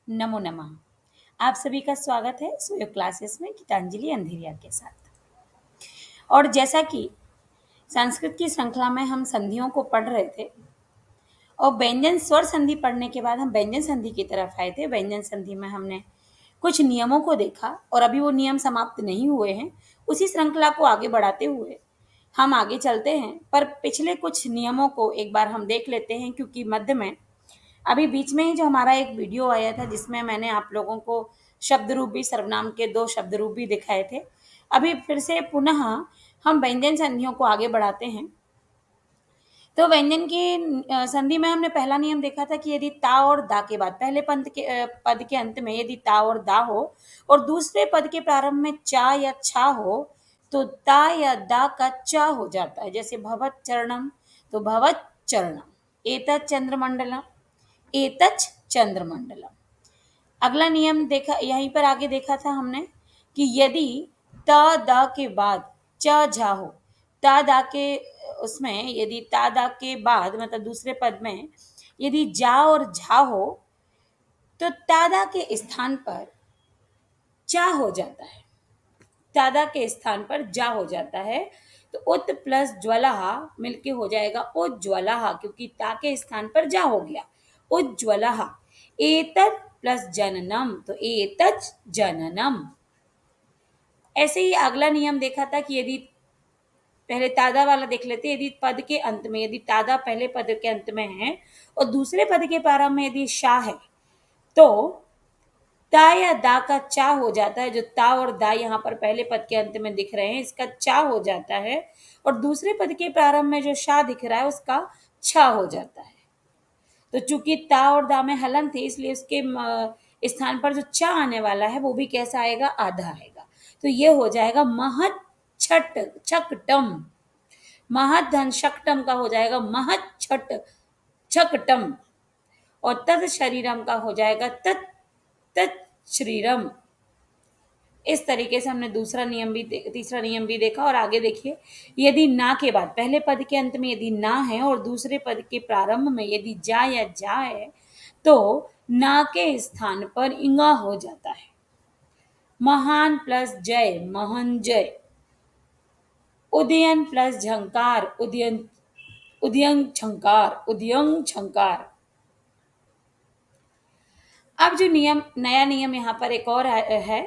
नमो नमः। आप सभी का स्वागत है सोयो क्लासेस में गीतांजलि अंधेरिया के साथ। और जैसा कि संस्कृत की श्रृंखला में हम संधियों को पढ़ रहे थे और व्यंजन स्वर संधि पढ़ने के बाद हम व्यंजन संधि की तरफ आए थे। व्यंजन संधि में हमने कुछ नियमों को देखा और अभी वो नियम समाप्त नहीं हुए हैं। उसी श्रृंखला को आगे बढ़ाते हुए हम आगे चलते हैं, पर पिछले कुछ नियमों को एक बार हम देख लेते हैं, क्योंकि मध्य में अभी बीच में ही जो हमारा एक वीडियो आया था जिसमें मैंने आप लोगों को शब्द रूप भी सर्वनाम के 2 शब्द रूप भी दिखाए थे। अभी फिर से पुनः हम व्यंजन संधियों को आगे बढ़ाते हैं। तो व्यंजन की संधि में हमने पहला नियम देखा था कि यदि ता और दा के बाद पहले पद के अंत में यदि ता और दा हो और दूसरे पद के प्रारंभ में चा या छा हो, तो ता या दा का चा हो जाता है। जैसे भवत चरणम, तो भवत चरणम। एतत् चंद्रमंडलम, एतच चंद्रमंडलम। अगला नियम देखा, यहीं पर आगे देखा था हमने कि यदि त द के बाद च झा हो, ता दा के उसमें यदि ता दा के बाद मतलब दूसरे पद में यदि जा और झा हो, तो तादा के स्थान पर चा हो जाता है। तादा के स्थान पर जा हो जाता है। तो उत प्लस ज्वलह मिलके हो जाएगा उज्ज्वलह, क्योंकि ता के स्थान पर जा हो गया। उज्ज्वलह। एतत् प्लस जननम, तो एतच जननम। ऐसे ही अगला नियम देखा था कि यदि पहले तादा वाला देख लेते, यदि पद के अंत में यदि तादा पहले पद के अंत में है और दूसरे पद के प्रारंभ में यदि शाह है, तो ता या दा का चा हो जाता है। जो ता और दा यहाँ पर पहले पद के अंत में दिख रहे हैं, इसका चा हो जाता है। और दूसरे पद के प्रारंभ में जो शा दिख रहा है उसका छा हो जाता है। तो चूंकि ता और दा में हलन थी, इसलिए उसके स्थान पर जो चा आने वाला है वो भी कैसा आएगा, आधा आएगा। तो ये हो जाएगा महत छट छकटम। महत धन शकटम का हो जाएगा महत छट छकटम। और तद शरीरम का हो जाएगा तत् तत् शरीरम। इस तरीके से हमने तीसरा नियम भी देखा। और आगे देखिए, यदि ना के बाद पहले पद के अंत में यदि ना है और दूसरे पद के प्रारंभ में यदि जा या जा है, तो ना के स्थान पर इंगा हो जाता है। महान प्लस जय, महन जय। उदयन प्लस झंकार, उदयन उदयंग झंकार, उदयंग झंकार। अब जो नया नियम यहाँ पर एक और है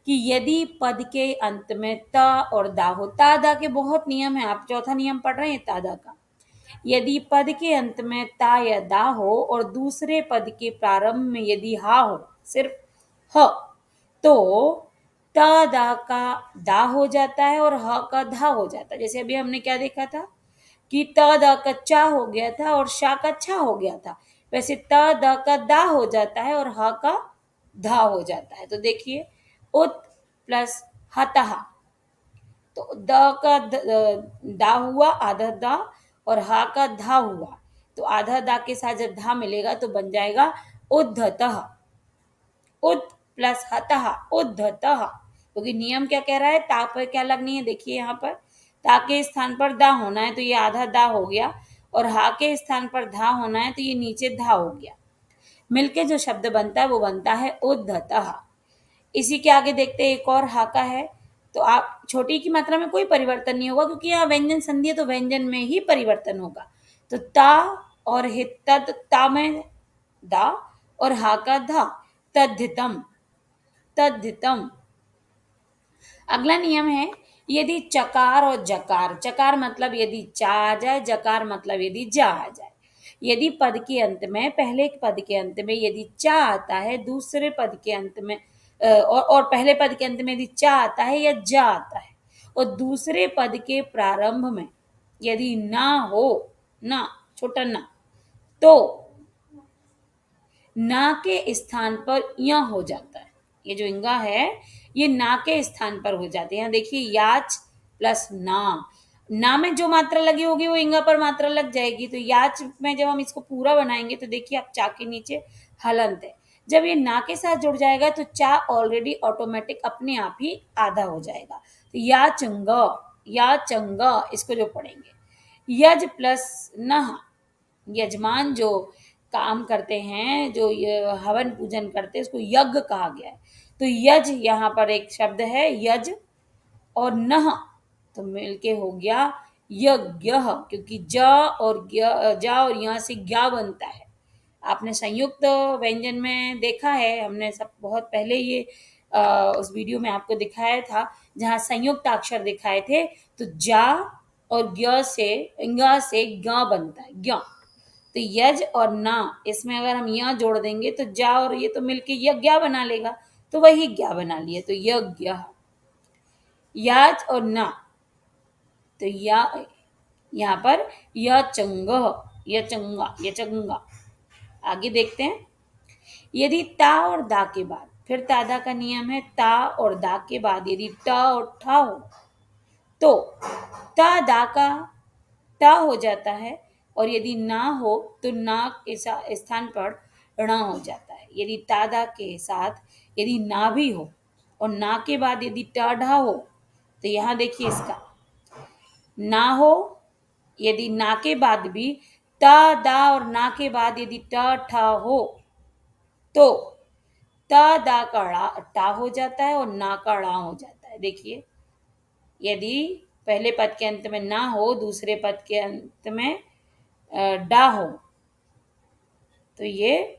कि यदि पद के अंत में त और दा हो, ता दा के बहुत नियम है, आप चौथा नियम पढ़ रहे हैं तादा का। यदि पद के अंत में ता या दा हो और दूसरे पद के प्रारंभ में यदि हा हो, सिर्फ ह, तो त दा का दा हो जाता है और ह का धा हो जाता है। जैसे अभी हमने क्या देखा था कि त द का चा हो गया था और शा का छा हो गया था, वैसे त द का दा हो जाता है और ह का धा हो जाता है। तो देखिए, उत प्लस हतः, तो द का दा हुआ आधा दा और हा का धा हुआ, तो आधा दा के साथ जब धा मिलेगा तो बन जाएगा उद्धतः। उद प्लस हतः उद्धतः। क्योंकि नियम क्या कह रहा है, ता पर क्या लगनी है, देखिए यहाँ पर ता के स्थान पर दा होना है, तो ये आधा दा हो गया। और हा के स्थान पर धा होना है, तो ये नीचे धा हो गया। मिलके जो शब्द बनता है वो बनता है उद्धतः। इसी के आगे देखते हैं, एक और हा का है। तो आप छोटी की मात्रा में कोई परिवर्तन नहीं होगा, क्योंकि यहाँ व्यंजन संधि है तो व्यंजन में ही परिवर्तन होगा। तो ता और हित, ता में दा और हा का धा, तद्धितम तद्धितम। अगला नियम है, यदि चकार और जकार, चकार मतलब यदि चा आ जाए, जकार मतलब यदि जा आ जाए। यदि पद के अंत में पहले पद के अंत में यदि चा आता है, दूसरे पद के अंत में और पहले पद के अंत में यदि चा आता है या जा आता है और दूसरे पद के प्रारंभ में यदि ना हो, ना छोटा ना, तो ना के स्थान पर या हो जाता है। ये जो इंगा है ये ना के स्थान पर हो जाती है। यहाँ देखिए, याच प्लस ना में जो मात्रा लगी होगी वो इंगा पर मात्रा लग जाएगी। तो याच में जब हम इसको पूरा बनाएंगे तो देखिए, आप चा के नीचे हलंत है, जब ये ना के साथ जुड़ जाएगा तो चा ऑलरेडी ऑटोमेटिक अपने आप ही आधा हो जाएगा। तो या चंगा इसको जो पढ़ेंगे, यज प्लस नह, यजमान जो काम करते हैं, जो ये हवन पूजन करते हैं, उसको यज्ञ कहा गया है। तो यज यहाँ पर एक शब्द है, यज और नह, तो मिलके हो गया यज्ञ, क्योंकि जा और यहाँ से ज्ञा बनता है। आपने संयुक्त व्यंजन में देखा है, हमने सब बहुत पहले ये उस वीडियो में आपको दिखाया था, जहाँ संयुक्त अक्षर दिखाए थे, तो जा और ज्ञ से ज्ञ बनता है, ज्ञ। तो यज और ना, इसमें अगर हम यहाँ जोड़ देंगे तो जा और ये तो मिलके यज्ञ बना लेगा, तो वही ज्ञा बना लिया, तो यज्ञ। याज और ना, तो या यहाँ पर यचंग, यचंगा, यचंगा। आगे देखते हैं, यदि ता और दा के बाद, फिर तादा का नियम है, ता और दा के बाद यदि ट और ठा हो तो ता दा का टा हो जाता है, और यदि ना हो तो ना के स्थान पर ण हो जाता है। यदि तादा के साथ यदि ना भी हो और ना के बाद यदि ट ढा हो, तो यहाँ देखिए इसका ना हो, यदि ना के बाद भी ता दा और ना के बाद यदि ट ठा हो तो ता दा का टा हो जाता है और ना का ड़ा हो जाता है। देखिए, यदि पहले पद के अंत में ना हो, दूसरे पद के अंत में डा हो, तो ये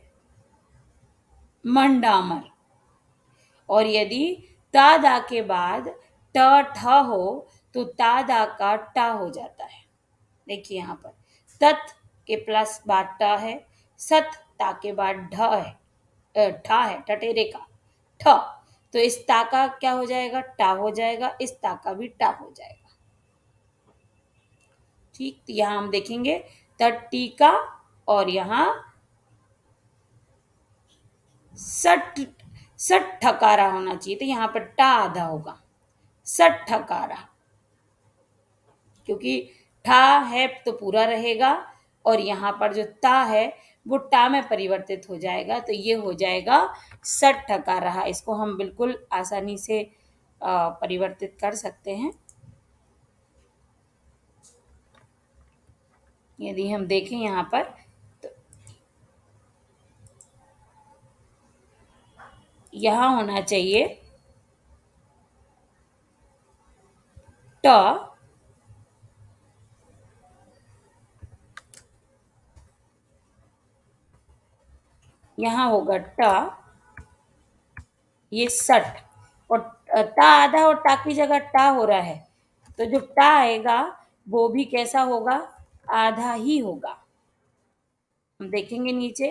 मंडामर। और यदि ता दा के बाद ट ठ हो तो ता दा का टा हो जाता है। देखिए यहाँ पर तत् के प्लस बाद ट है, सत ता के बाद ढ है, ठा है, टटेरे का ठ, तो इस ता का क्या हो जाएगा, टा हो जाएगा, इस ता का भी टा हो जाएगा। ठीक, तो यहाँ हम देखेंगे तट्टी का, और यहाँ सट सट ठकारा होना चाहिए, तो यहाँ पर टा आधा होगा, सट ठकारा, क्योंकि ठा है तो पूरा रहेगा, और यहाँ पर जो ता है वो टा में परिवर्तित हो जाएगा, तो ये हो जाएगा सट ठकारा। इसको हम बिल्कुल आसानी से परिवर्तित कर सकते हैं। यदि हम देखें यहाँ पर, तो यहाँ होना चाहिए ट, यहाँ होगा ट, ये सट, और टा आधा और टा की जगह टा हो रहा है, तो जो टा आएगा वो भी कैसा होगा, आधा ही होगा। हम देखेंगे नीचे,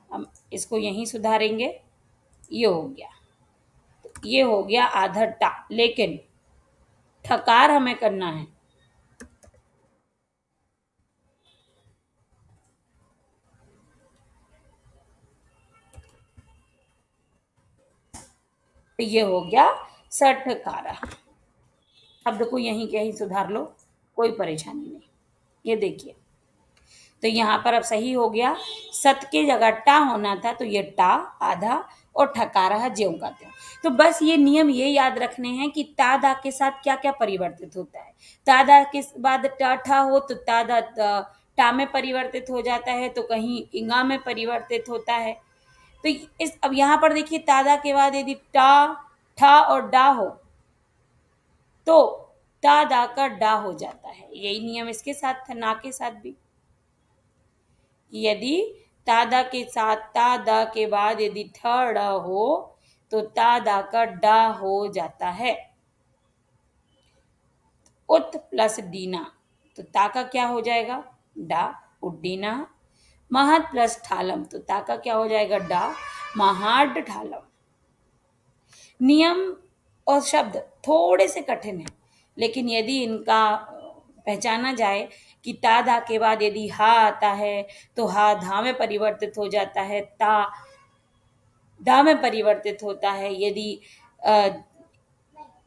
हम इसको यहीं सुधारेंगे, ये हो गया, तो ये हो गया आधा टा, लेकिन ठकार हमें करना है, तो ये हो गया सठकारा। शब्द को यहीं के यहीं सुधार लो, कोई परेशानी नहीं। ये देखिए, तो यहाँ पर अब सही हो गया, सत के जगह टा होना था, तो ये टा आधा और ठकारा ज्यों का त्यों। तो बस ये नियम ये याद रखने हैं कि ता दा के साथ क्या क्या परिवर्तित होता है। ता दा के बाद टा ठा हो तो ता दा टा में परिवर्तित हो जाता है, तो कहीं इंगा में परिवर्तित होता है। तो इस अब यहाँ पर देखिए, ता दा के बाद यदि टा ठा और डा हो तो ता दा का डा हो जाता है। यही नियम इसके साथ था, ना के साथ भी। यदि तादा के साथ तादा के बाद यदि ठ ड़ हो तो तादा का डा हो जाता है। उत प्लस डीना, तो ता का क्या हो जाएगा, डा, उड्डीना। महत प्लस ठालम, तो ता का क्या हो जाएगा, डा, महाड ठालम। नियम और शब्द थोड़े से कठिन है, लेकिन यदि इनका पहचाना जाए कि ता धा के बाद यदि हा आता है तो हा धा में परिवर्तित हो जाता है, ता दा में परिवर्तित होता है। यदि अ,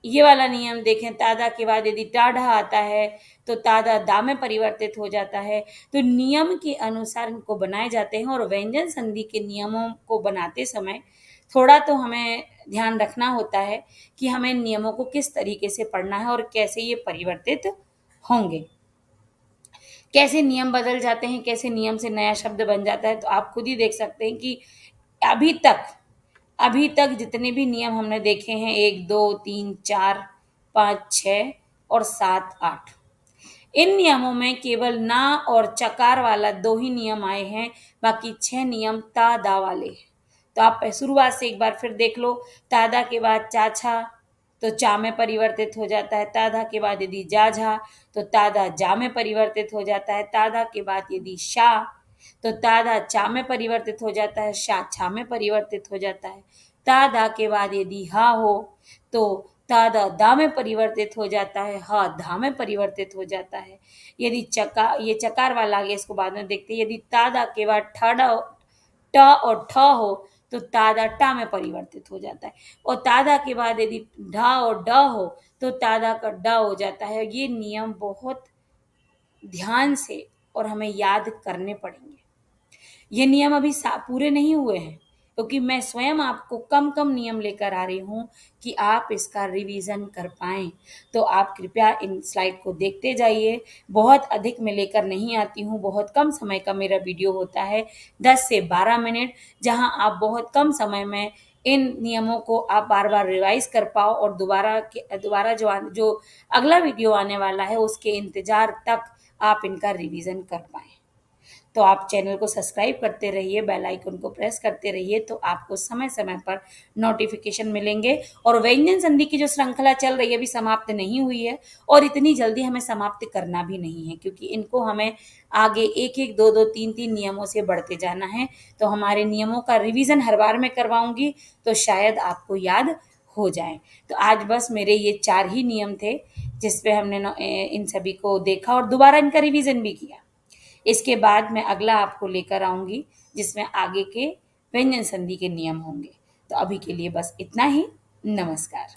ये वाला नियम देखें, तादा के बाद यदि टाढ़ा आता है तो तादा दा में परिवर्तित हो जाता है। तो नियम के अनुसार इनको बनाए जाते हैं, और व्यंजन संधि के नियमों को बनाते समय थोड़ा तो हमें ध्यान रखना होता है कि हमें नियमों को किस तरीके से पढ़ना है और कैसे ये परिवर्तित होंगे। कैसे नियम बदल जाते हैं, कैसे नियम से नया शब्द बन जाता है। तो आप खुद ही देख सकते हैं कि अभी तक अभी तक जितने भी नियम हमने देखे हैं 1, 2, 3, 4, 5, 6 और 7, 8, इन नियमों में केवल ना और चकार वाला 2 ही नियम आए हैं, बाकी 6 नियम ता, दा वाले हैं। तो आप शुरुआत से एक बार फिर देख लो, तादा के बाद चाछा तो चा में परिवर्तित हो जाता है, ताधा के बाद यदि जाझा तो तादा जा में परिवर्तित हो जाता है, तादा के बाद यदि शा तो तादा चा में परिवर्तित हो जाता है, शा छा में परिवर्तित हो जाता है। तादा के बाद यदि हा हो तो तादा दा में परिवर्तित हो जाता है, हा धा में परिवर्तित हो जाता है। यदि ये चकार वाला आ गया, इसको बाद में देखते हैं। यदि तादा के बाद ट और ठ हो तो तादा टा में परिवर्तित हो जाता है, और तादा के बाद यदि ढा और ड हो तो तादा का ड हो जाता है। ये नियम बहुत ध्यान से और हमें याद करने पड़ेंगे। ये नियम अभी पूरे नहीं हुए हैं, क्योंकि मैं स्वयं आपको कम कम नियम लेकर आ रही हूँ कि आप इसका रिवीजन कर पाएं। तो आप कृपया इन स्लाइड को देखते जाइए। बहुत अधिक मैं लेकर नहीं आती हूँ, बहुत कम समय का मेरा वीडियो होता है, 10 से 12 मिनट, जहाँ आप बहुत कम समय में इन नियमों को आप बार बार रिवाइज कर पाओ और दोबारा जो अगला वीडियो आने वाला है उसके इंतजार तक आप इनका रिवीजन कर पाएं। तो आप चैनल को सब्सक्राइब करते रहिए, बेल आइकन को प्रेस करते रहिए, तो आपको समय समय पर नोटिफिकेशन मिलेंगे। और व्यंजन संधि की जो श्रृंखला चल रही है अभी समाप्त नहीं हुई है, और इतनी जल्दी हमें समाप्त करना भी नहीं है, क्योंकि इनको हमें आगे एक एक, दो दो, तीन तीन नियमों से बढ़ते जाना है। तो हमारे नियमों का रिवीजन हर बार मैं करवाऊंगी, तो शायद आपको याद हो जाए। तो आज बस मेरे ये 4 ही नियम थे जिसपे हमने इन सभी को देखा और दोबारा इनका रिवीजन भी किया। इसके बाद मैं अगला आपको लेकर आऊंगी जिसमें आगे के व्यंजन संधि के नियम होंगे। तो अभी के लिए बस इतना ही। नमस्कार।